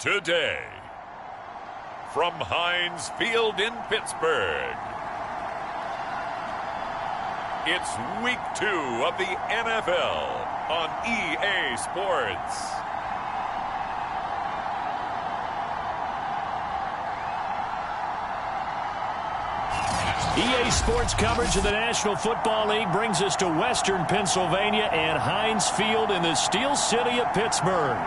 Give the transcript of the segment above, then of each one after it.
today. From Heinz Field in Pittsburgh, it's Week 2 of the NFL on EA Sports. EA Sports coverage of the National Football League brings us to Western Pennsylvania and Heinz Field in the Steel City of Pittsburgh.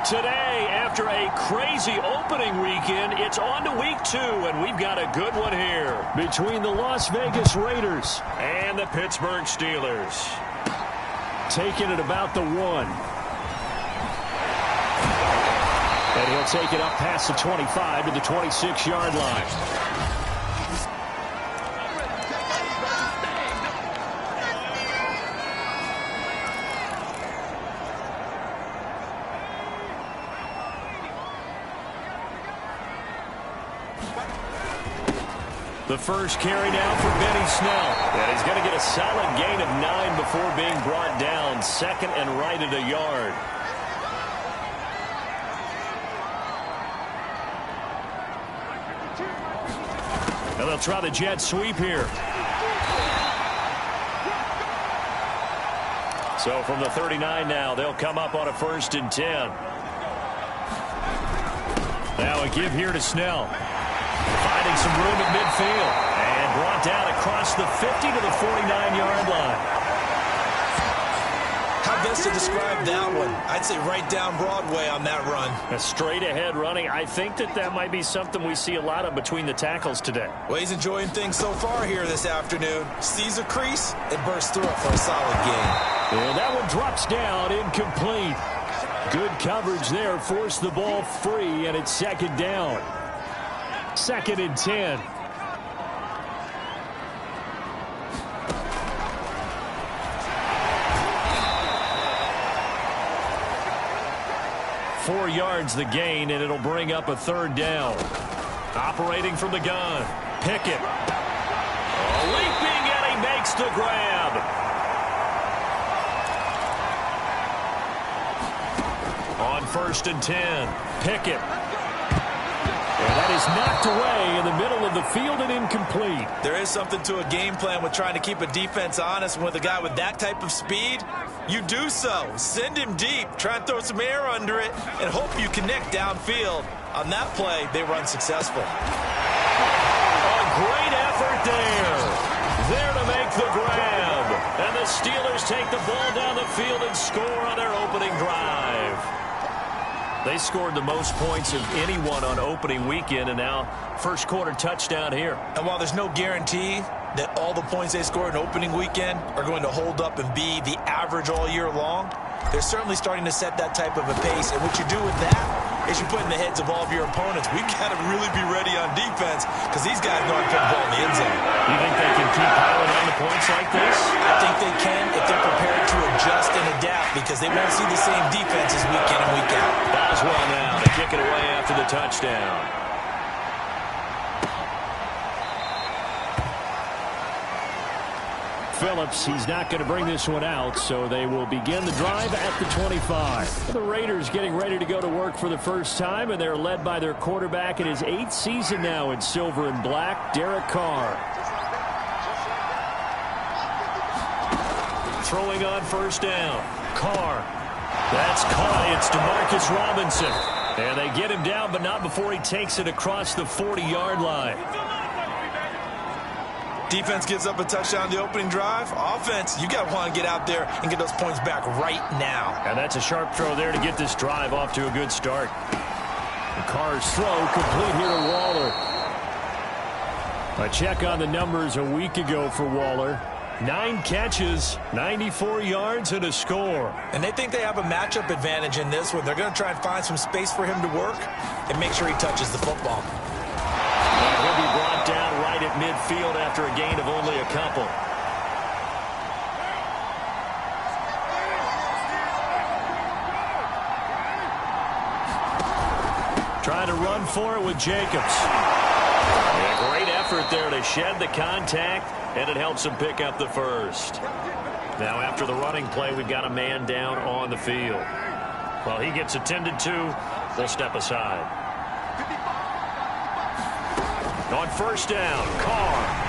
Today, after a crazy opening weekend, it's on to Week 2, and we've got a good one here between the Las Vegas Raiders and the Pittsburgh Steelers. Taking it about the 1. And he'll take it up past the 25 to the 26-yard line. The first carry now for Benny Snell. And he's going to get a solid gain of 9 before being brought down. Second and right at a yard. And they'll try the jet sweep here. So from the 39 now, they'll come up on a 1st and 10. Now a give here to Snell. Finding some room at midfield. And brought down across the 50 to the 49-yard line. How best to describe that one? I'd say right down Broadway on that run. A straight-ahead running. I think that might be something we see a lot of between the tackles today. Well, he's enjoying things so far here this afternoon. Sees a crease and bursts through it for a solid gain. And that one drops down, incomplete. Good coverage there. Forced the ball free, and it's second down. 2nd and 10. Four yards the gain, and it'll bring up a 3rd down. Operating from the gun. Pickett. Leaping, and he makes the grab. On 1st and 10. Pickett. And that is knocked away in the middle of the field and incomplete. There is something to a game plan with trying to keep a defense honest. And with a guy with that type of speed, you do so. Send him deep. Try and throw some air under it and hope you connect downfield. On that play, they were unsuccessful. A great effort there. There to make the grab. And the Steelers take the ball down the field and score on their opening drive. They scored the most points of anyone on opening weekend, and now first quarter touchdown here. And while there's no guarantee that all the points they scored in opening weekend are going to hold up and be the average all year long, they're certainly starting to set that type of a pace. And what you do with that is you put in the heads of all of your opponents, we've got to really be ready on defense because these guys know how to put the ball in the end zone. You think they can keep piling on the points like this? I think they can if they're prepared to adjust and adapt because they won't see the same defenses week in and week out. Boswell now to kick it away after the touchdown. Phillips, he's not going to bring this one out, so they will begin the drive at the 25. The Raiders getting ready to go to work for the first time, and they're led by their quarterback in his 8th season now in silver and black, Derek Carr. Throwing on 1st down. Carr. That's caught. It's DeMarcus Robinson. And they get him down, but not before he takes it across the 40-yard line. Defense gives up a touchdown the opening drive. Offense, you got to want to get out there and get those points back right now. And that's a sharp throw there to get this drive off to a good start. And Carr's throw complete here to Waller. A check on the numbers a week ago for Waller. 9 catches, 94 yards, and a score. And they think they have a matchup advantage in this one. They're going to try and find some space for him to work and make sure he touches the football. And he'll be brought down right at midfield after a gain of only a couple. Trying to run for it with Jacobs. And a great effort there to shed the contact, and it helps him pick up the first. Now after the running play, we've got a man down on the field. Well, he gets attended to. will step aside. On first down, Carr.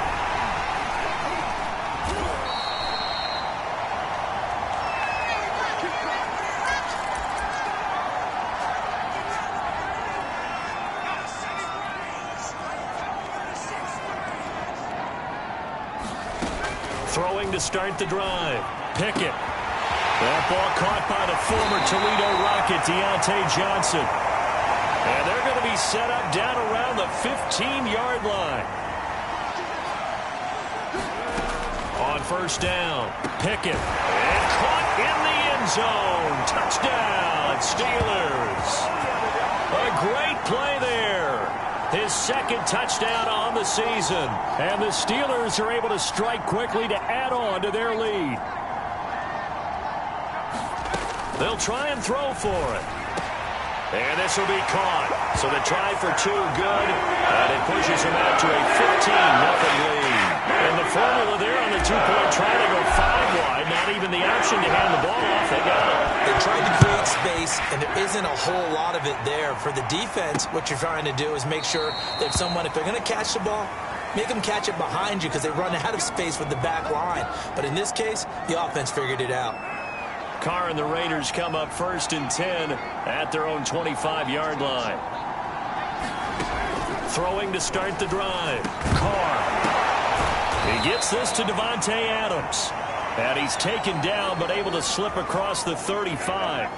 Throwing to start the drive. Pickett. That ball caught by the former Toledo Rocket, Deontay Johnson. And they're going to be set up down around the 15-yard line. On first down, Pickett. And caught in the end zone. Touchdown, Steelers. A great play there. His second touchdown on the season. And the Steelers are able to strike quickly to add on to their lead. They'll try and throw for it. And this will be caught. So the try for two, good. And it pushes him out to a 15-0 lead. And the formula there on the two-point try to go 5 wide. Not even the option to hand the ball off. They got it. They tried to create space, and there isn't a whole lot of it there. For the defense, what you're trying to do is make sure that if they're going to catch the ball, make them catch it behind you because they run out of space with the back line. But in this case, the offense figured it out. Carr and the Raiders come up 1st and 10 at their own 25-yard line. Throwing to start the drive. Carr. He gets this to Davante Adams. And he's taken down but able to slip across the 35.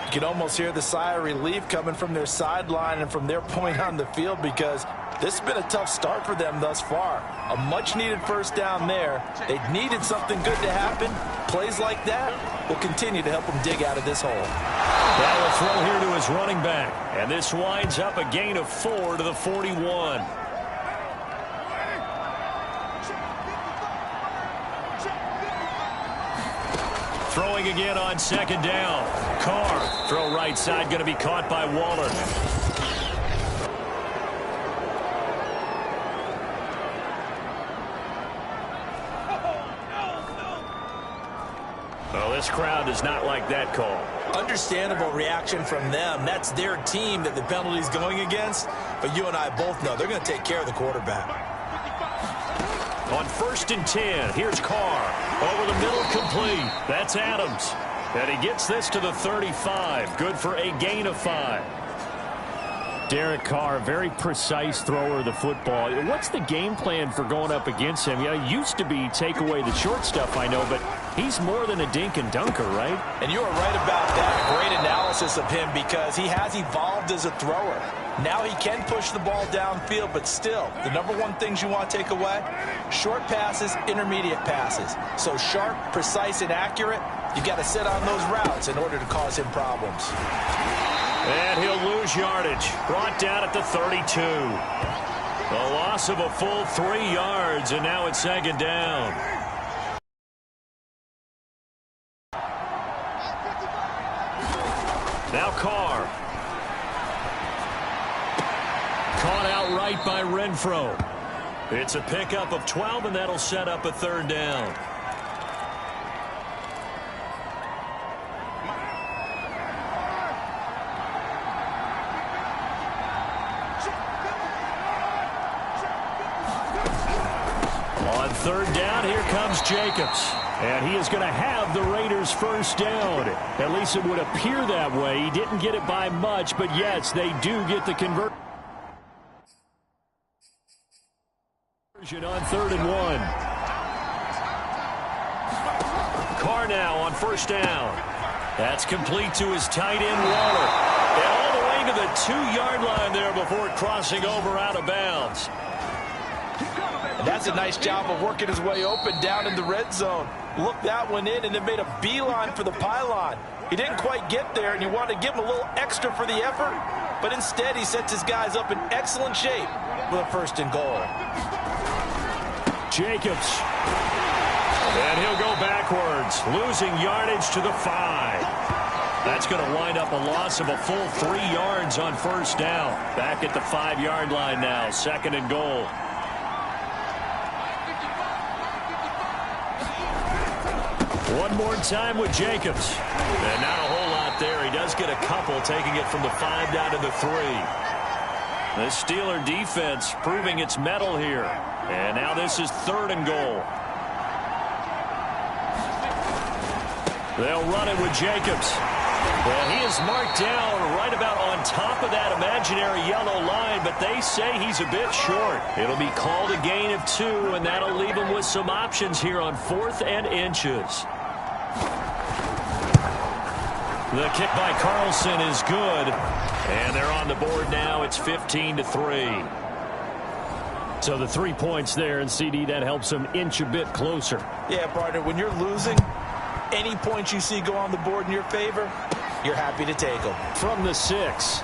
You can almost hear the sigh of relief coming from their sideline and from their point on the field because this has been a tough start for them thus far. A much-needed first down there. They needed something good to happen. Plays like that will continue to help them dig out of this hole. Now a throw here to his running back. And this winds up a gain of 4 to the 41. Throwing again on second down. Carr. Throw right side going to be caught by Waller. Well, this crowd does not like that call. Understandable reaction from them. That's their team that the penalty's going against. But you and I both know they're going to take care of the quarterback. On 1st and 10, here's Carr. Over the middle, complete. That's Adams. And he gets this to the 35. Good for a gain of 5. Derek Carr, very precise thrower of the football. What's the game plan for going up against him? You know, it used to be take away the short stuff, I know, but he's more than a dink and dunker, right? And you are right about that. Great analysis of him because he has evolved as a thrower. Now he can push the ball downfield, but still, the number one things you want to take away, short passes, intermediate passes. So sharp, precise, and accurate, you got to sit on those routes in order to cause him problems. And he'll lose yardage. Brought down at the 32. A loss of a full 3 yards, and now it's second down. Now Carr. Caught outright by Renfro. It's a pickup of 12, and that'll set up a third down. On third down, here comes Jacobs. And he is going to have the Raiders' first down. At least it would appear that way. He didn't get it by much, but yes, they do get the conversion on 3rd and 1. Carr now on first down. That's complete to his tight end, Waller. And all the way to the 2-yard line there before crossing over out of bounds. And that's a nice job of working his way open down in the red zone. Looked that one in and then made a beeline for the pylon. He didn't quite get there, and you want to give him a little extra for the effort, but instead he sets his guys up in excellent shape with a 1st and goal. Jacobs. And he'll go backwards, losing yardage to the 5. That's going to wind up a loss of a full 3 yards on first down. Back at the 5-yard line now, 2nd and goal. One more time with Jacobs. And not a whole lot there. He does get a couple, taking it from the 5 down to the 3. The Steeler defense proving its mettle here. And now this is 3rd and goal. They'll run it with Jacobs. Well, he is marked down right about on top of that imaginary yellow line, but they say he's a bit short. It'll be called a gain of 2, and that'll leave him with some options here on 4th and inches. The kick by Carlson is good, and they're on the board now. It's 15-3. So the 3 points there, and CD, that helps them inch a bit closer. Yeah, partner, when you're losing, any points you see go on the board in your favor, you're happy to take them. From the 6.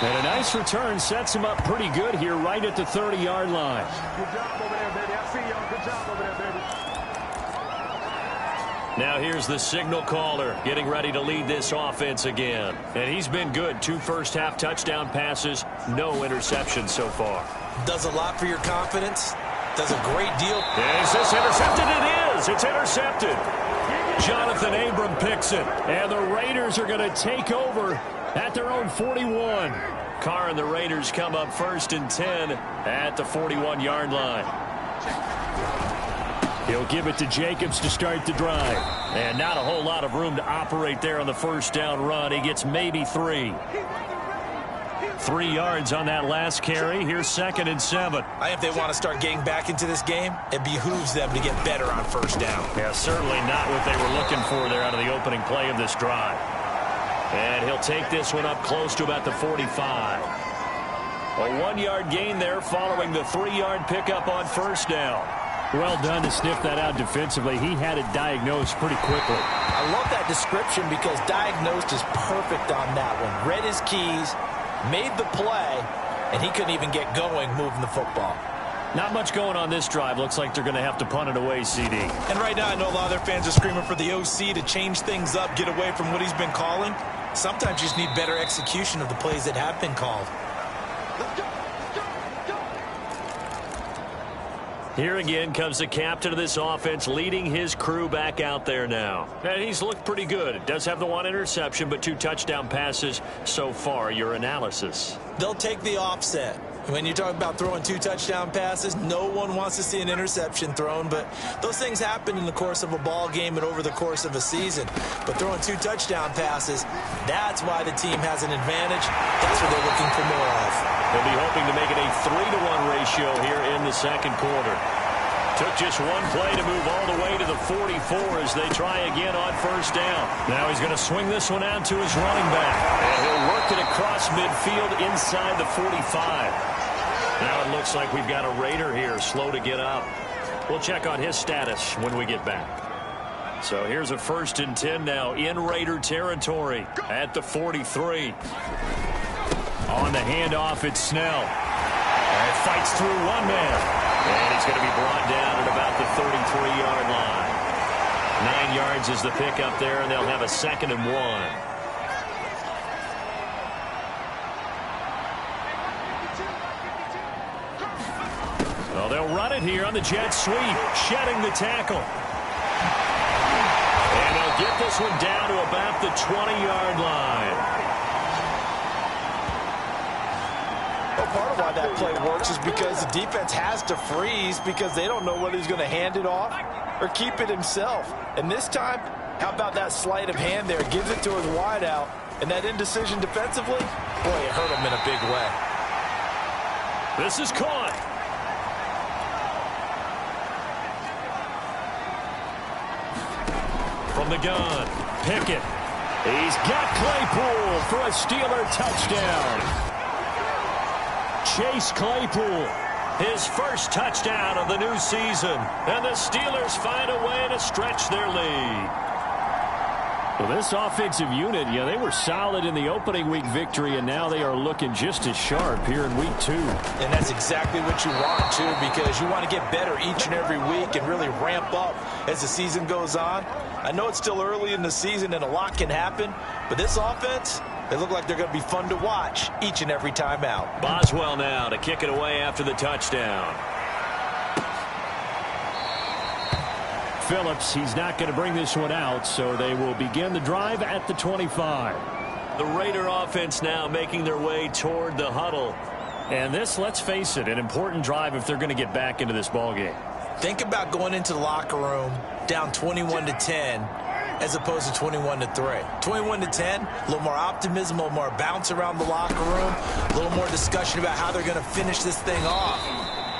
And a nice return sets him up pretty good here right at the 30-yard line. Good job over there, baby. I see y'all. Good job over there, baby. Now here's the signal caller getting ready to lead this offense again. And he's been good. 2 first-half touchdown passes, no interceptions so far. Does a lot for your confidence. Does a great deal. Is this intercepted? It is. It's intercepted. Jonathan Abram picks it. And the Raiders are going to take over at their own 41. Carr and the Raiders come up 1st and 10 at the 41-yard line. He'll give it to Jacobs to start the drive. And not a whole lot of room to operate there on the first down run. He gets maybe 3. 3 yards on that last carry. Here's 2nd and 7. I think if they want to start getting back into this game, it behooves them to get better on first down. Yeah, certainly not what they were looking for there out of the opening play of this drive. And he'll take this one up close to about the 45. A 1-yard gain there following the 3-yard pickup on first down. Well done to sniff that out defensively. He had it diagnosed pretty quickly. I love that description because diagnosed is perfect on that one. Read his keys, made the play, and he couldn't even get going moving the football. Not much going on this drive. Looks like they're going to have to punt it away, CD. And right now I know a lot of their fans are screaming for the OC to change things up, get away from what he's been calling. Sometimes you just need better execution of the plays that have been called. Here again comes the captain of this offense leading his crew back out there now. And he's looked pretty good. Does have the 1 interception, but 2 touchdown passes so far. Your analysis? They'll take the offset. When you talk about throwing 2 touchdown passes, no one wants to see an interception thrown, but those things happen in the course of a ball game and over the course of a season. But throwing 2 touchdown passes, that's why the team has an advantage. That's what they're looking for more of. They'll be hoping to make it a 3-to-1 ratio here in the second quarter. Took just 1 play to move all the way to the 44 as they try again on first down. Now he's going to swing this one out to his running back. And he'll work it across midfield inside the 45. Now it looks like we've got a Raider here, slow to get up. We'll check on his status when we get back. So here's a 1st and 10 now in Raider territory at the 43. On the handoff, it's Snell. And fights through 1 man. And he's going to be brought down at about the 33-yard line. 9 yards is the pickup there, and they'll have a 2nd and 1. Well, they'll run it here on the jet sweep, shedding the tackle. And they'll get this one down to about the 20-yard line. Well, part of why that play works is because the defense has to freeze because they don't know whether he's going to hand it off or keep it himself. And this time, how about that sleight of hand there? Gives it to his wideout. And that indecision defensively, boy, it hurt him in a big way. This is caught. From the gun, Pickett. He's got Claypool for a Steeler touchdown. Chase Claypool, his first touchdown of the new season. And the Steelers find a way to stretch their lead. Well, this offensive unit, they were solid in the opening week victory, and now they are looking just as sharp here in week 2. And that's exactly what you want, too, because you want to get better each and every week and really ramp up as the season goes on. I know it's still early in the season and a lot can happen, but this offense, they look like they're going to be fun to watch each and every time out. Boswell now to kick it away after the touchdown. Phillips, he's not going to bring this one out, so they will begin the drive at the 25. The Raider offense now making their way toward the huddle. And this, let's face it, an important drive if they're going to get back into this ballgame. Think about going into the locker room down 21-10 as opposed to 21-3. 21-10, a little more optimism, a little more bounce around the locker room, a little more discussion about how they're going to finish this thing off.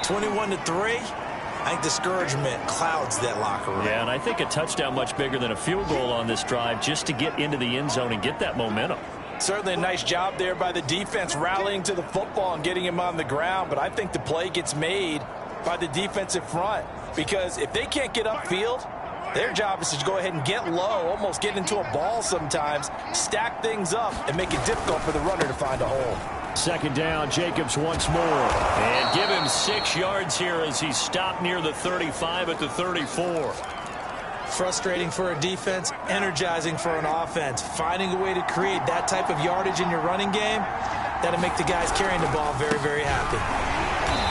21-3, I think discouragement clouds that locker room. Yeah, and I think a touchdown much bigger than a field goal on this drive just to get into the end zone and get that momentum. Certainly a nice job there by the defense rallying to the football and getting him on the ground, but I think the play gets made by the defensive front because if they can't get upfield, their job is to go ahead and get low, almost get into a ball sometimes, stack things up, and make it difficult for the runner to find a hole. Second down, Jacobs once more. And give him 6 yards here as he stopped near the 35 at the 34. Frustrating for a defense, energizing for an offense. Finding a way to create that type of yardage in your running game, that'll make the guys carrying the ball very, very happy.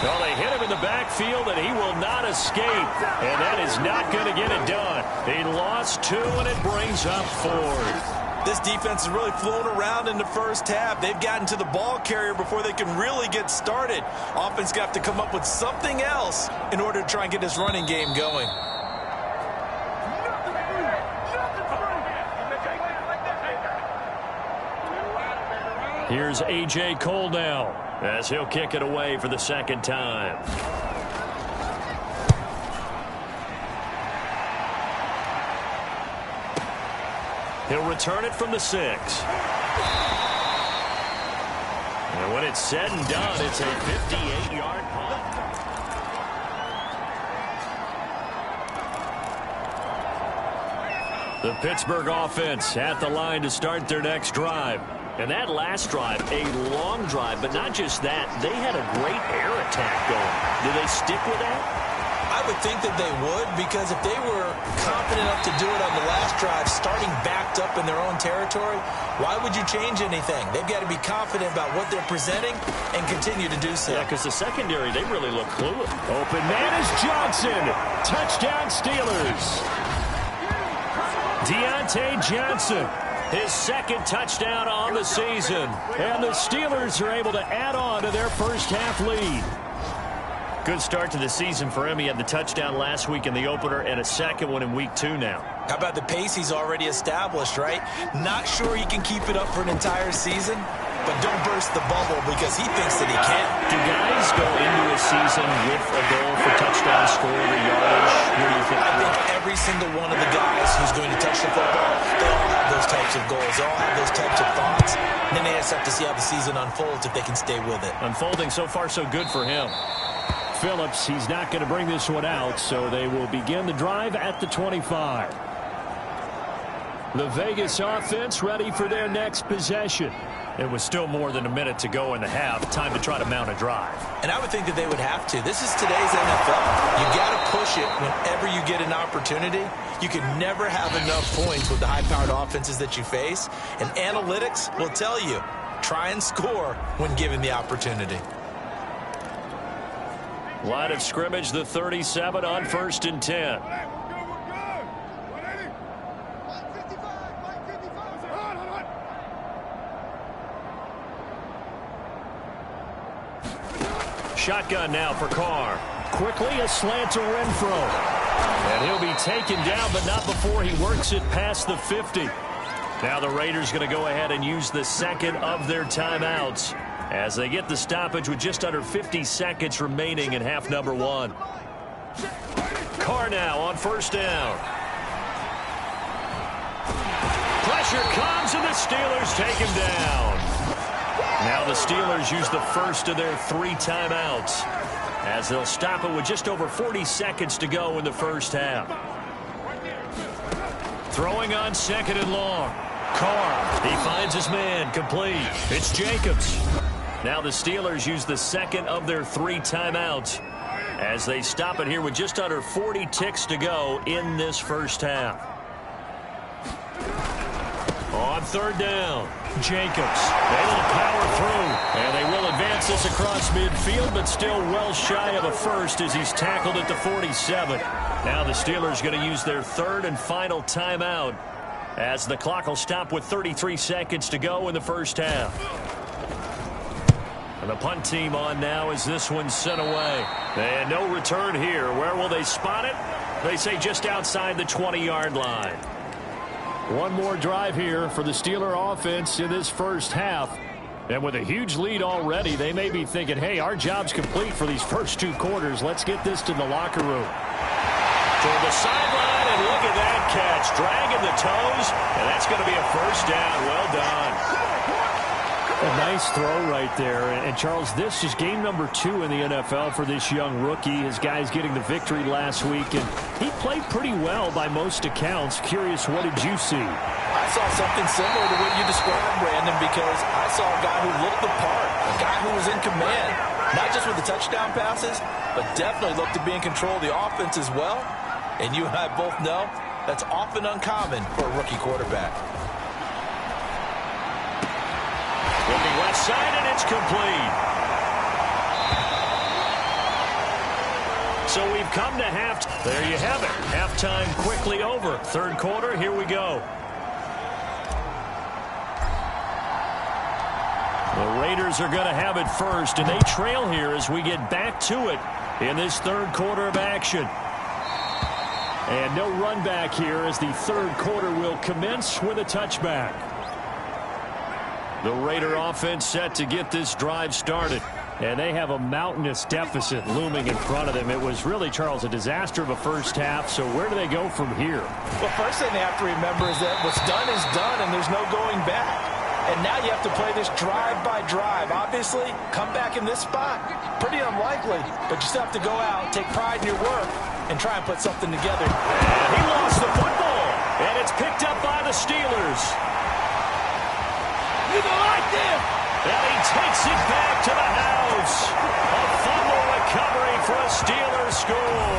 Well, they hit him in the backfield, and he will not escape. And that is not going to get it done. He lost 2, and it brings up 4. This defense is really flown around in the first half. They've gotten to the ball carrier before they can really get started. Offense got to come up with something else in order to try and get this running game going. Here's A.J. Cole now as he'll kick it away for the second time. He'll return it from the 6. And when it's said and done, it's a 58-yard punt. The Pittsburgh offense at the line to start their next drive. And that last drive, a long drive, but not just that. They had a great air attack going. Do they stick with that? I would think that they would, because if they were confident enough to do it on the last drive, starting backed up in their own territory, why would you change anything? They've got to be confident about what they're presenting and continue to do so. Yeah, because the secondary, they really look clueless. Open man is Johnson. Touchdown Steelers. Deontay Johnson, his second touchdown on the season. And the Steelers are able to add on to their first half lead. Good start to the season for him. He had the touchdown last week in the opener and a second one in week 2 now. How about the pace he's already established, right? Not sure he can keep it up for an entire season, but don't burst the bubble because he thinks that he can. Do guys go into a season with a goal for touchdown score or yardage? What do you think? I think every single one of the guys who's going to touch the football, they all have those types of goals. They all have those types of thoughts. And then they just have to see how the season unfolds if they can stay with it. Unfolding so far so good for him. Phillips, he's not going to bring this one out, so they will begin the drive at the 25. The Vegas offense ready for their next possession. It was still more than a minute to go in the half. Time to try to mount a drive. And I would think that they would have to. This is today's NFL. You got to push it whenever you get an opportunity. You can never have enough points with the high-powered offenses that you face. And analytics will tell you, try and score when given the opportunity. Line of scrimmage, the 37 on 1st and 10. Shotgun now for Carr. Quickly a slant to Renfro. And he'll be taken down, but not before he works it past the 50. Now the Raiders going to go ahead and use the second of their timeouts as they get the stoppage with just under 50 seconds remaining in half number 1. Carr now on 1st down. Pressure comes, and the Steelers take him down. Now the Steelers use the first of their 3 timeouts as they'll stop it with just over 40 seconds to go in the first half. Throwing on 2nd and long. Carr, he finds his man, complete. It's Jacobs. Now the Steelers use the second of their 3 timeouts as they stop it here with just under 40 ticks to go in this first half. On third down, Jacobs able to power through. And they will advance this across midfield, but still well shy of a first as he's tackled at the 47. Now the Steelers going to use their third and final timeout as the clock will stop with 33 seconds to go in the first half. And the punt team on now as this one's sent away. And no return here. Where will they spot it? They say just outside the 20-yard line. One more drive here for the Steeler offense in this first half. And with a huge lead already, they may be thinking, hey, our job's complete for these first 2 quarters. Let's get this to the locker room. Toward the sideline, and look at that catch. Dragging the toes, and that's going to be a first down. Well done. A nice throw right there. And Charles, this is game number 2 in the NFL for this young rookie. His guys getting the victory last week, and he played pretty well by most accounts. Curious, what did you see? I saw something similar to what you described, Brandon, because I saw a guy who looked the part, a guy who was in command, not just with the touchdown passes, but definitely looked to be in control of the offense as well. And you and I both know that's often uncommon for a rookie quarterback. Looking left side, and it's complete. So we've come to halftime. There you have it. Halftime quickly over. Third quarter, here we go. The Raiders are going to have it first, and they trail here as we get back to it in this third quarter of action. And no run back here as the third quarter will commence with a touchback. The Raider offense set to get this drive started. And they have a mountainous deficit looming in front of them. It was really, Charles, a disaster of a first half. So where do they go from here? Well, first thing they have to remember is that what's done is done, and there's no going back. And now you have to play this drive by drive. Obviously, come back in this spot, pretty unlikely. But you still have to go out, take pride in your work, and try and put something together. And he lost the football. And it's picked up by the Steelers. You don't like this? And he takes it back to the house. A fumble recovery for a Steelers score.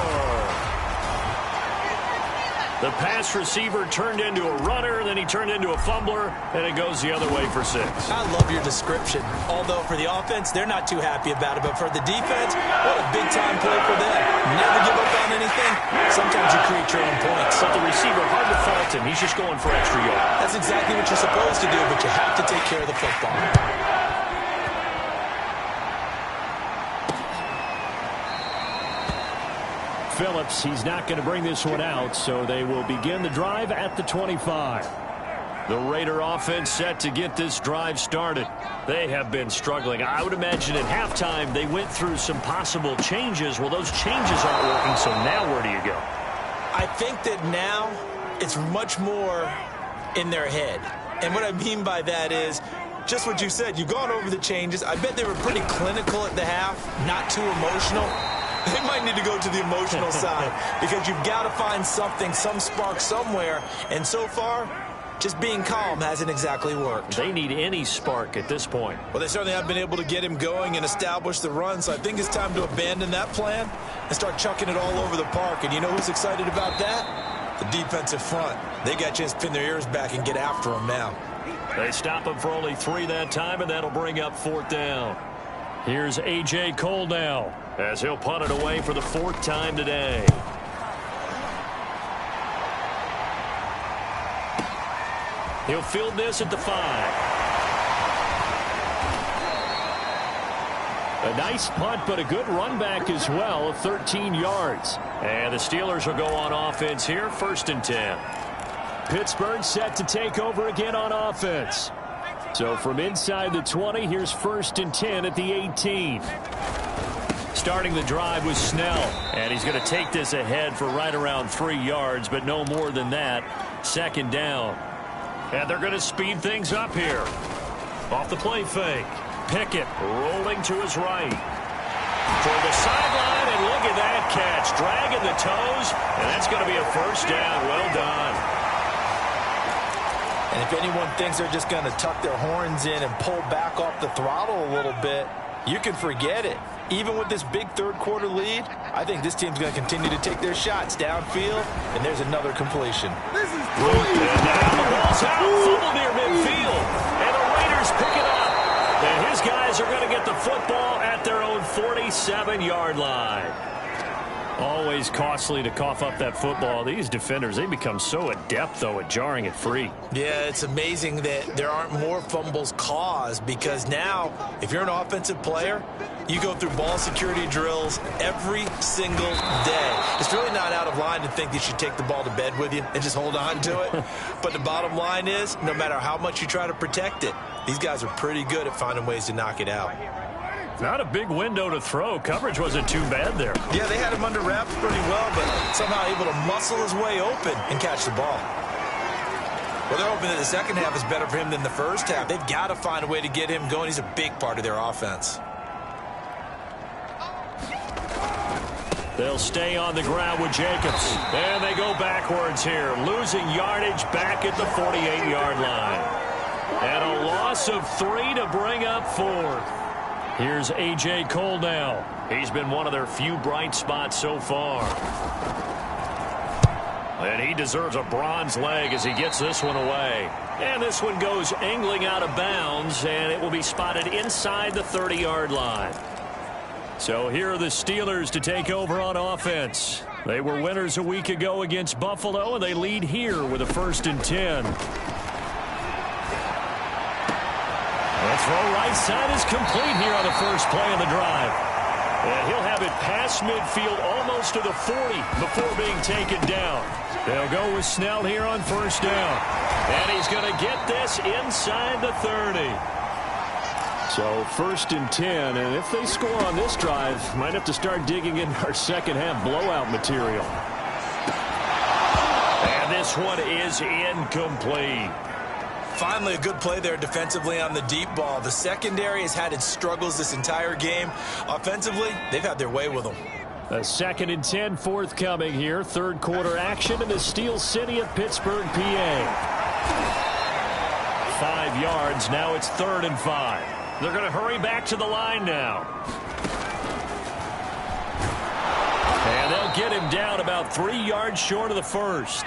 The pass receiver turned into a runner, then he turned into a fumbler, and it goes the other way for 6. I love your description. Although for the offense, they're not too happy about it. But for the defense, what a big-time play for them. Never give up on anything. Sometimes you create your own points. But the receiver, hard to fault him. He's just going for extra yards. That's exactly what you're supposed to do, but you have to take care of the football. Phillips, he's not going to bring this one out, so they will begin the drive at the 25. The Raider offense set to get this drive started. They have been struggling. I would imagine at halftime they went through some possible changes. Well, those changes aren't working, so now where do you go? I think that now it's much more in their head. And what I mean by that is just what you said. You've gone over the changes. I bet they were pretty clinical at the half, not too emotional. They might need to go to the emotional side because you've got to find something, some spark somewhere. And so far, just being calm hasn't exactly worked. They need any spark at this point. Well, they certainly have been able to get him going and establish the run. So I think it's time to abandon that plan and start chucking it all over the park. And you know who's excited about that? The defensive front. They got a chance to pin their ears back and get after him now. They stop him for only 3 that time, and that'll bring up 4th down. Here's A.J. Cole now as he'll punt it away for the 4th time today. He'll field this at the 5. A nice punt, but a good run back as well of 13 yards. And the Steelers will go on offense here, 1st and 10. Pittsburgh set to take over again on offense. So from inside the 20, here's 1st and 10 at the 18. Starting the drive was Snell, and he's going to take this ahead for right around 3 yards, but no more than that. 2nd down. And they're going to speed things up here. Off the play fake. Pickett rolling to his right. For the sideline, and look at that catch. Dragging the toes, and that's going to be a 1st down. Well done. And if anyone thinks they're just going to tuck their horns in and pull back off the throttle a little bit, you can forget it. even with this big third-quarter lead, I think this team's going to continue to take their shots downfield, and there's another completion. And now the ball's out, fumble near midfield, and the Raiders pick it up. And his guys are going to get the football at their own 47-yard line. Always costly to cough up that football. These defenders, they become so adept, though, at jarring it free. Yeah, it's amazing that there aren't more fumbles caused, because now, if you're an offensive player, you go through ball security drills every single day. It's really not out of line to think you should take the ball to bed with you and just hold on to it. But the bottom line is, no matter how much you try to protect it, these guys are pretty good at finding ways to knock it out. Not a big window to throw. Coverage wasn't too bad there. Yeah, they had him under wraps pretty well, but somehow able to muscle his way open and catch the ball. Well, they're hoping that the second half is better for him than the first half. They've got to find a way to get him going. He's a big part of their offense. They'll stay on the ground with Jacobs. And they go backwards here, losing yardage back at the 48-yard line. And a loss of 3 to bring up 4. Here's A.J. Cole now. He's been one of their few bright spots so far. And he deserves a bronze leg as he gets this one away. And this one goes angling out of bounds, and it will be spotted inside the 30-yard line. So here are the Steelers to take over on offense. They were winners a week ago against Buffalo, and they lead here with a 1st and 10. The throw right side is complete here on the first play of the drive. And he'll have it past midfield almost to the 40 before being taken down. They'll go with Snell here on 1st down. And he's going to get this inside the 30. So 1st and 10, and if they score on this drive, might have to start digging in our second half blowout material. And this one is incomplete. Finally, a good play there defensively on the deep ball. The secondary has had its struggles this entire game. Offensively, they've had their way with them. A 2nd and 10 forthcoming here. Third quarter action in the Steel City of Pittsburgh, PA. 5 yards. Now it's 3rd and 5. They're going to hurry back to the line now. And they'll get him down about 3 yards short of the first.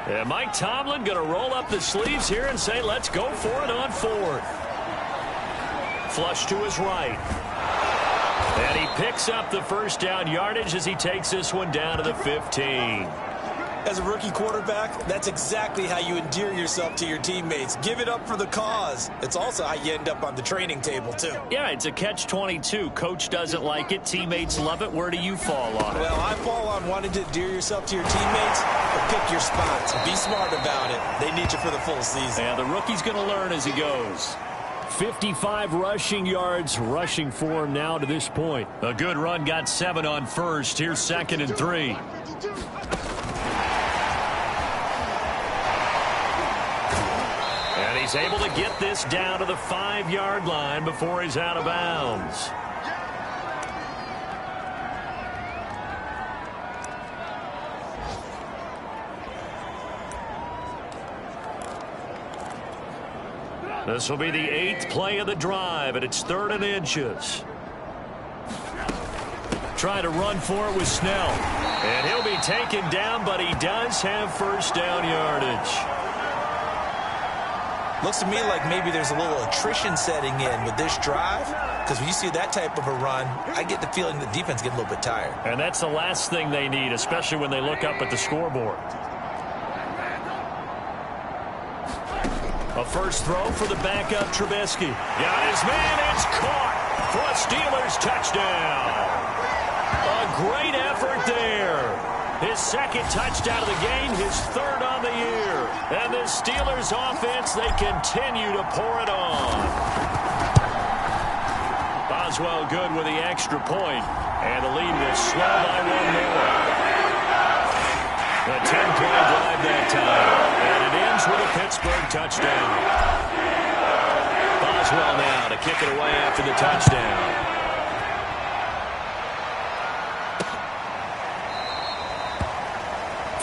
And Mike Tomlin going to roll up the sleeves here and say, let's go for it on 4th. Flush to his right. And he picks up the 1st down yardage as he takes this one down to the 15. As a rookie quarterback, that's exactly how you endear yourself to your teammates. Give it up for the cause. It's also how you end up on the training table, too. Yeah, it's a catch-22. Coach doesn't like it. Teammates love it. Where do you fall on it? Well, I fall on wanting to endear yourself to your teammates, but pick your spots. Be smart about it. They need you for the full season. Yeah, the rookie's going to learn as he goes. 55 rushing yards rushing for him now to this point. A good run, got 7 on 1st. Here's 2nd and 3. And he's able to get this down to the 5-yard line before he's out of bounds. This will be the 8th play of the drive, and it's 3rd and inches. Try to run for it with Snell. And he'll be taken down, but he does have 1st down yardage. Looks to me like maybe there's a little attrition setting in with this drive, because when you see that type of a run, I get the feeling the defense gets a little bit tired. And that's the last thing they need, especially when they look up at the scoreboard. A first throw for the backup Trubisky. Got his man, it's caught for a Steelers touchdown. A great effort there. His 2nd touchdown of the game, his 3rd on the year. And the Steelers offense, they continue to pour it on. Boswell good with the extra point, and the lead will slow by 1 more. A 10-play drive that time, and it ends with a Pittsburgh touchdown. Boswell now to kick it away after the touchdown.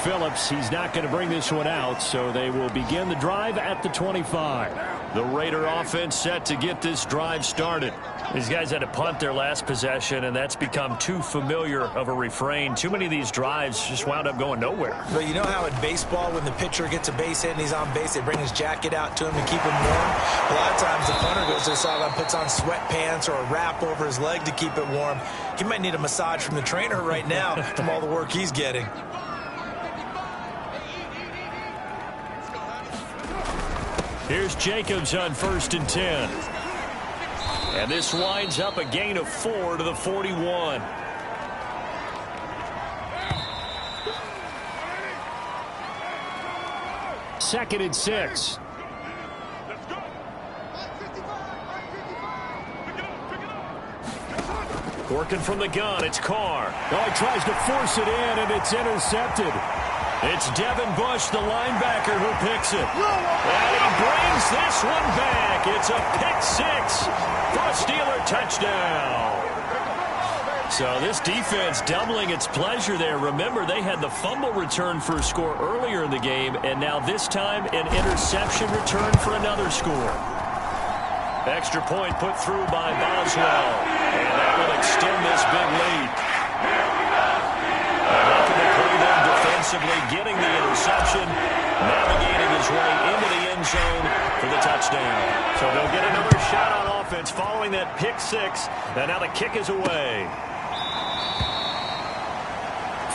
Phillips, he's not going to bring this one out, so they will begin the drive at the 25. The Raider offense set to get this drive started. These guys had to punt their last possession, and that's become too familiar of a refrain. Too many of these drives just wound up going nowhere. But you know how in baseball, when the pitcher gets a base hit and he's on base, they bring his jacket out to him to keep him warm? A lot of times the punter goes to the sideline, puts on sweatpants or a wrap over his leg to keep it warm. He might need a massage from the trainer right now from all the work he's getting. Here's Jacobs on 1st and 10. And this winds up a gain of 4 to the 41. Second and 6. Working from the gun, it's Carr. Oh, he tries to force it in, and it's intercepted. It's Devin Bush, the linebacker, who picks it. And he brings this one back. It's a pick-6 for a Steeler touchdown. So this defense doubling its pleasure there. Remember, they had the fumble return for a score earlier in the game, and now this time an interception return for another score. Extra point put through by Boswell, and that will extend this big lead. Making the play there defensively, getting the interception, navigating his way into the end zone for the touchdown. So they'll get another shot on offense following that pick-6, and now the kick is away.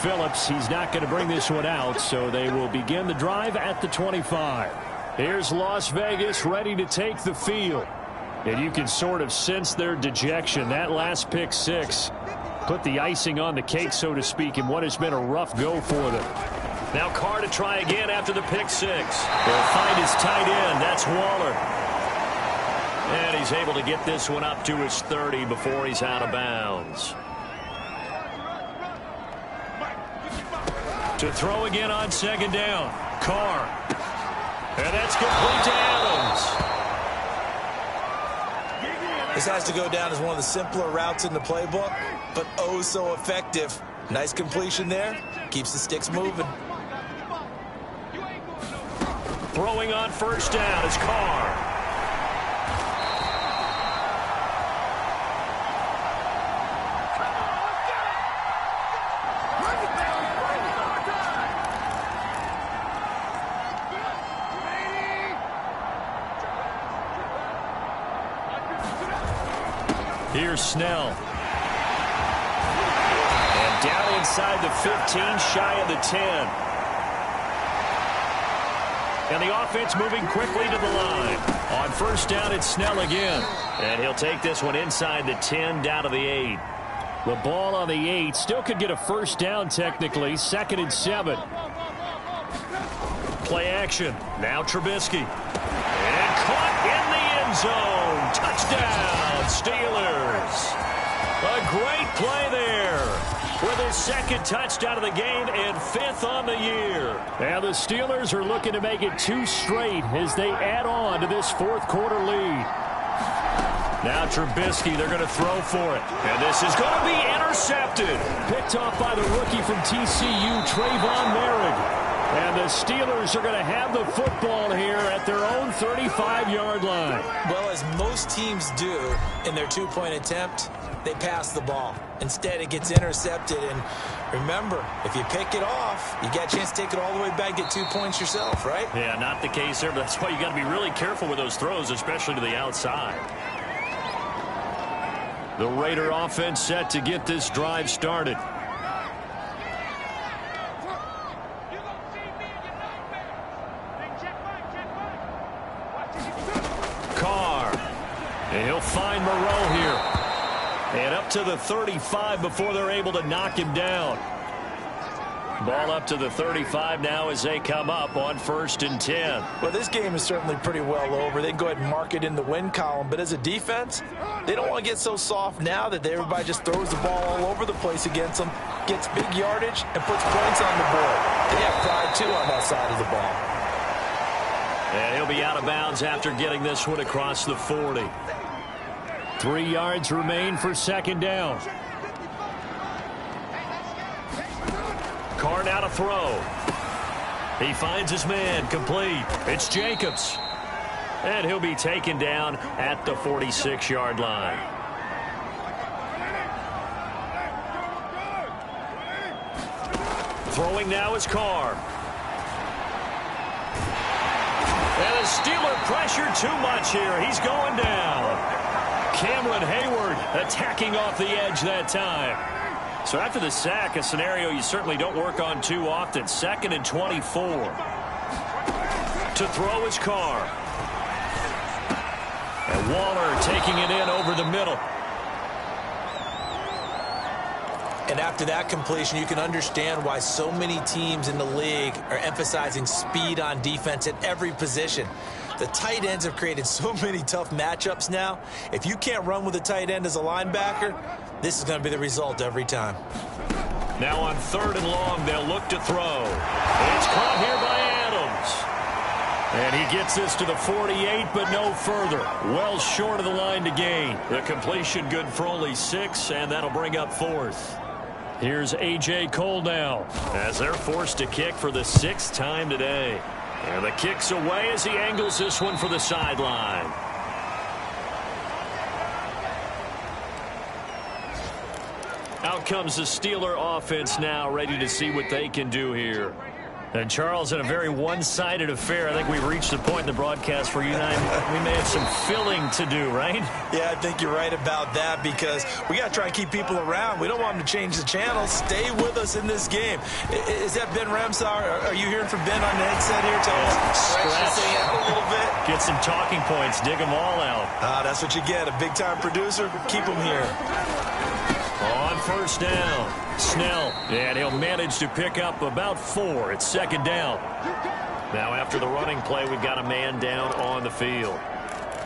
Phillips, he's not going to bring this one out, so they will begin the drive at the 25. Here's Las Vegas ready to take the field. And you can sort of sense their dejection. That last pick-6 put the icing on the cake, so to speak, in what has been a rough go for them. Now Carr to try again after the pick-6. They'll find his tight end. That's Waller. And he's able to get this one up to his 30 before he's out of bounds. To throw again on 2nd down. Carr. And that's complete to Adams. This has to go down as one of the simpler routes in the playbook, but oh so effective. Nice completion there. Keeps the sticks moving. Throwing on 1st down is Carr. Here's Snell. And down inside the 15, shy of the 10. And the offense moving quickly to the line. On 1st down, it's Snell again. And he'll take this one inside the 10, down to the 8. The ball on the 8. Still could get a 1st down technically. 2nd and 7. Play action. Now Trubisky. And caught in the end zone. Touchdown, Steelers. A great play there with his 2nd touchdown of the game and 5th on the year. And the Steelers are looking to make it 2 straight as they add on to this 4th quarter lead. Now Trubisky, they're going to throw for it. And this is going to be intercepted. Picked off by the rookie from TCU, Trayvon Merrick. And the Steelers are going to have the football here at their own 35-yard line. Well, as most teams do in their 2-point attempt, they pass the ball. Instead, it gets intercepted. And remember, if you pick it off, you got a chance to take it all the way back, get 2 points yourself, right? Yeah, not the case there, but that's why you got to be really careful with those throws, especially to the outside. The Raider offense set to get this drive started. Carr. And he'll find Moreau here. And up to the 35 before they're able to knock him down. Ball up to the 35 now as they come up on 1st and 10. Well, this game is certainly pretty well over. They can go ahead and mark it in the win column. But as a defense, they don't want to get so soft now that everybody just throws the ball all over the place against them, gets big yardage, and puts points on the board. They have pride, too, on that side of the ball. And he'll be out of bounds after getting this one across the 40. 3 yards remain for 2nd down. Carr now to throw. He finds his man, complete. It's Jacobs. And he'll be taken down at the 46-yard line. Throwing now is Carr. And the Steeler pressure too much here. He's going down. Cameron Hayward attacking off the edge that time. So after the sack, a scenario you certainly don't work on too often. 2nd and 24. To throw is Carr. And Waller taking it in over the middle. And after that completion, you can understand why so many teams in the league are emphasizing speed on defense at every position. The tight ends have created so many tough matchups now. If you can't run with a tight end as a linebacker, this is going to be the result every time. Now on 3rd and long, they'll look to throw. It's caught here by Adams. And he gets this to the 48, but no further. Well short of the line to gain. The completion good for only 6, and that'll bring up 4th. Here's A.J. Cole now, as they're forced to kick for the 6th time today. And the kick's away as he angles this one for the sideline. Out comes the Steeler offense now, ready to see what they can do here. And Charles, in a very one-sided affair, I think we've reached the point in the broadcast where you and I, we may have some filling to do, right? Yeah, I think you're right about that because we got to try and keep people around. We don't want them to change the channel. Stay with us in this game. Is that Ben Ramsar? Are you hearing from Ben on the headset here? Tell us, stretch this thing out a little bit. Get some talking points. Dig them all out. That's what you get. A big-time producer. Keep them here. On 1st down, Snell, and he'll manage to pick up about 4. It's 2nd down. Now after the running play, we've got a man down on the field.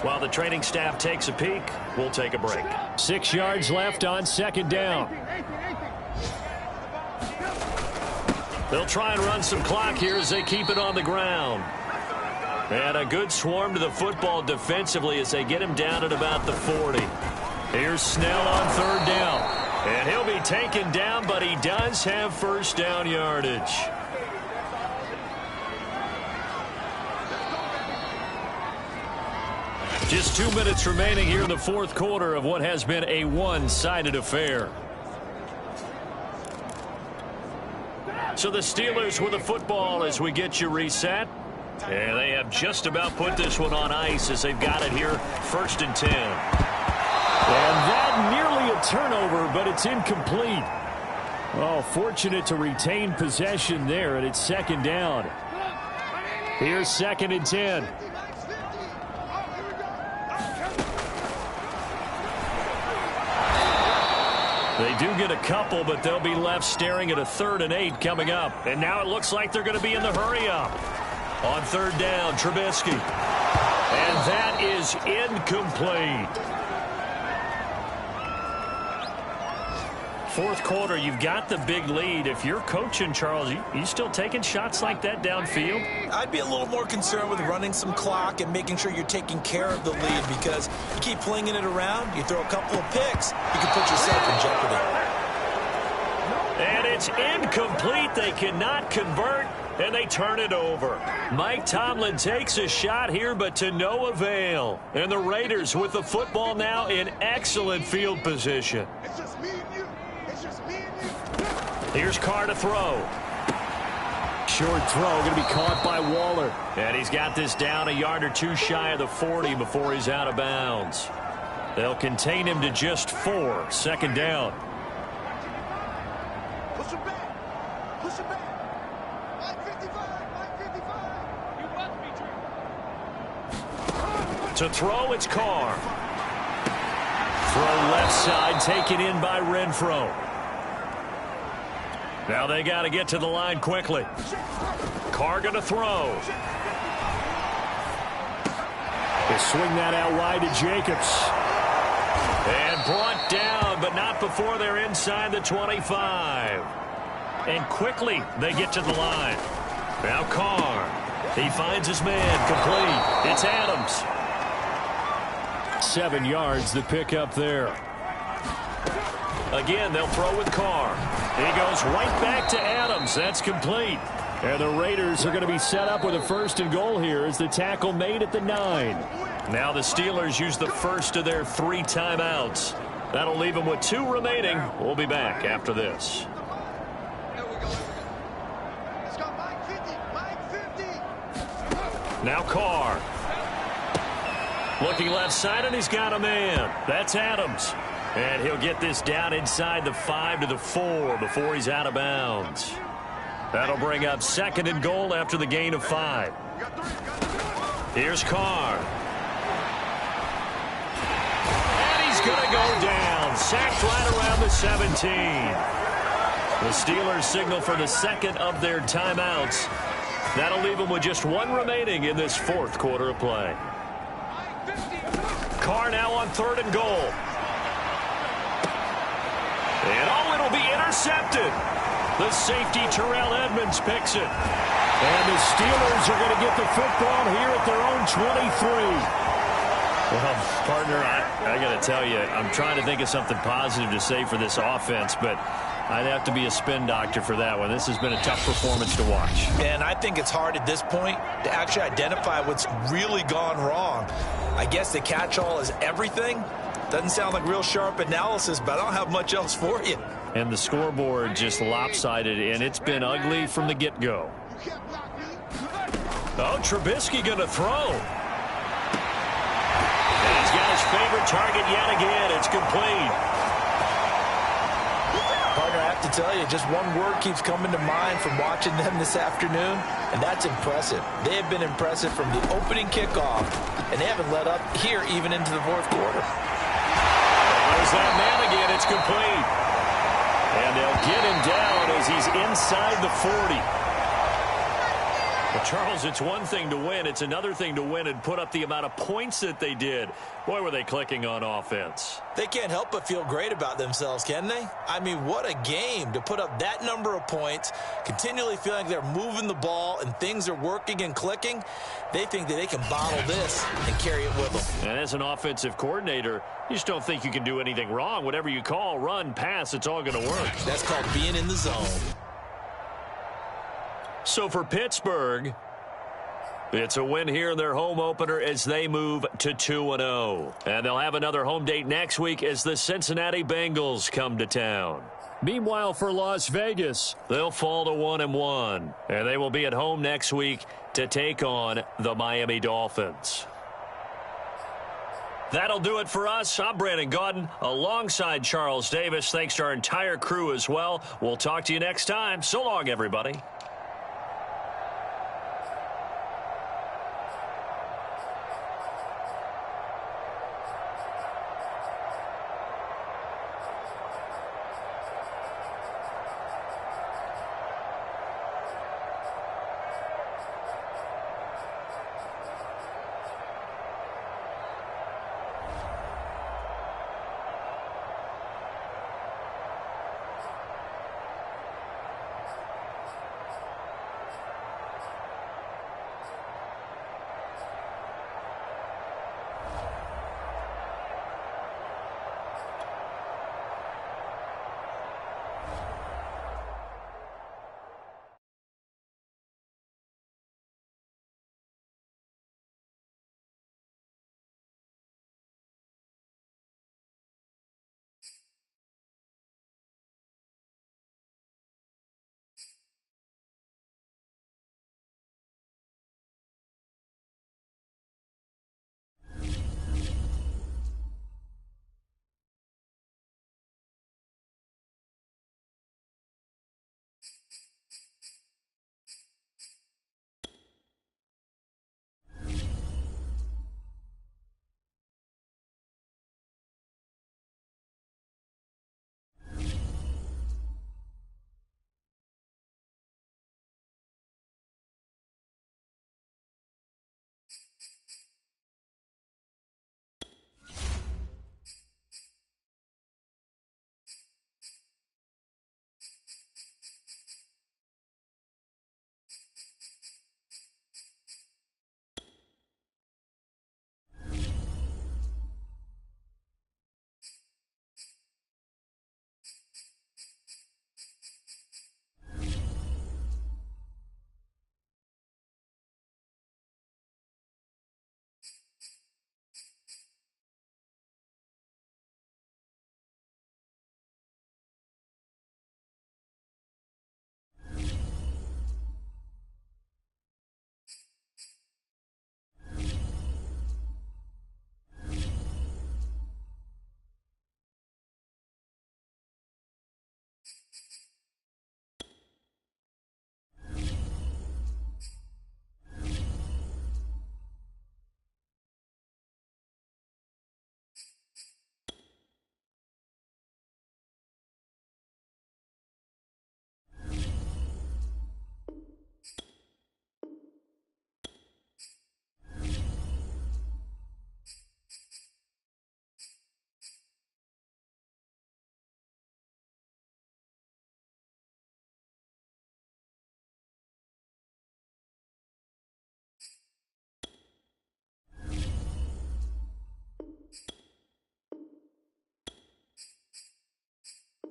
While the training staff takes a peek, we'll take a break. 6 yards left on 2nd down. They'll try and run some clock here as they keep it on the ground. And a good swarm to the football defensively as they get him down at about the 40. Here's Snell on 3rd down. And he'll be taken down, but he does have 1st down yardage. Just 2 minutes remaining here in the 4th quarter of what has been a one-sided affair. So the Steelers with the football as we get you reset. And they have just about put this one on ice as they've got it here, 1st and 10. And that nearly a turnover, but it's incomplete. Oh, fortunate to retain possession there, and it's 2nd down. Here's 2nd and 10. They do get a couple, but they'll be left staring at a 3rd and 8 coming up. And now it looks like they're going to be in the hurry-up. On 3rd down, Trubisky. And that is incomplete. 4th quarter, you've got the big lead. If you're coaching, Charles, you still taking shots like that downfield? I'd be a little more concerned with running some clock and making sure you're taking care of the lead because you keep flinging it around, you throw a couple of picks, you can put yourself in jeopardy. And it's incomplete. They cannot convert, and they turn it over. Mike Tomlin takes a shot here, but to no avail. And the Raiders with the football now in excellent field position. It's just me and you. It's just me and you. Here's Carr to throw. Short throw going to be caught by Waller. And he's got this down a yard or 2 shy of the 40 before he's out of bounds. They'll contain him to just 4. 2nd down. Push him back. Push him back. 555. 555. You must be true. To throw, it's Carr. Throw left side, taken in by Renfro. Now they got to get to the line quickly. Carr going to throw. They swing that out wide to Jacobs. And brought down, but not before they're inside the 25. And quickly they get to the line. Now Carr. He finds his man, complete. It's Adams. 7 yards, the pickup there. Again, they'll throw with Carr. He goes right back to Adams. That's complete. And the Raiders are going to be set up with a 1st and goal here as the tackle made at the 9. Now the Steelers use the first of their 3 timeouts. That'll leave them with 2 remaining. We'll be back after this. Now Carr. Looking left side, and he's got a man. That's Adams. And he'll get this down inside the 5 to the 4 before he's out of bounds. That'll bring up 2nd and goal after the gain of 5. Here's Carr. And he's going to go down. Sacked right around the 17. The Steelers signal for the 2nd of their timeouts. That'll leave them with just 1 remaining in this 4th quarter of play. Carr now on 3rd and goal. And it'll be intercepted. The safety, Terrell Edmonds, picks it. And the Steelers are going to get the football here at their own 23. Well, partner, I got to tell you, I'm trying to think of something positive to say for this offense, but I'd have to be a spin doctor for that one. This has been a tough performance to watch. And I think it's hard at this point to actually identify what's really gone wrong. I guess the catch-all is everything. Doesn't sound like real sharp analysis, but I don't have much else for you. And the scoreboard just lopsided, and it's been ugly from the get-go. Oh, Trubisky going to throw. And he's got his favorite target yet again. It's complete. Partner, I have to tell you, just one word keeps coming to mind from watching them this afternoon, and that's impressive. They have been impressive from the opening kickoff, and they haven't let up here even into the 4th quarter. There's that man again. It's complete. And they'll get him down as he's inside the 40. Well, Charles, it's one thing to win. It's another thing to win and put up the amount of points that they did. Boy, were they clicking on offense. They can't help but feel great about themselves, can they? I mean, what a game to put up that number of points, continually feeling like they're moving the ball and things are working and clicking. They think that they can bottle this and carry it with them. And as an offensive coordinator, you just don't think you can do anything wrong. Whatever you call, run, pass, it's all going to work. That's called being in the zone. So for Pittsburgh, it's a win here in their home opener as they move to 2-0. And they'll have another home date next week as the Cincinnati Bengals come to town. Meanwhile, for Las Vegas, they'll fall to 1-1. And they will be at home next week to take on the Miami Dolphins. That'll do it for us. I'm Brandon Gaudin alongside Charles Davis. Thanks to our entire crew as well. We'll talk to you next time. So long, everybody.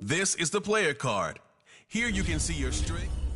This is the player card. Here you can see your strength.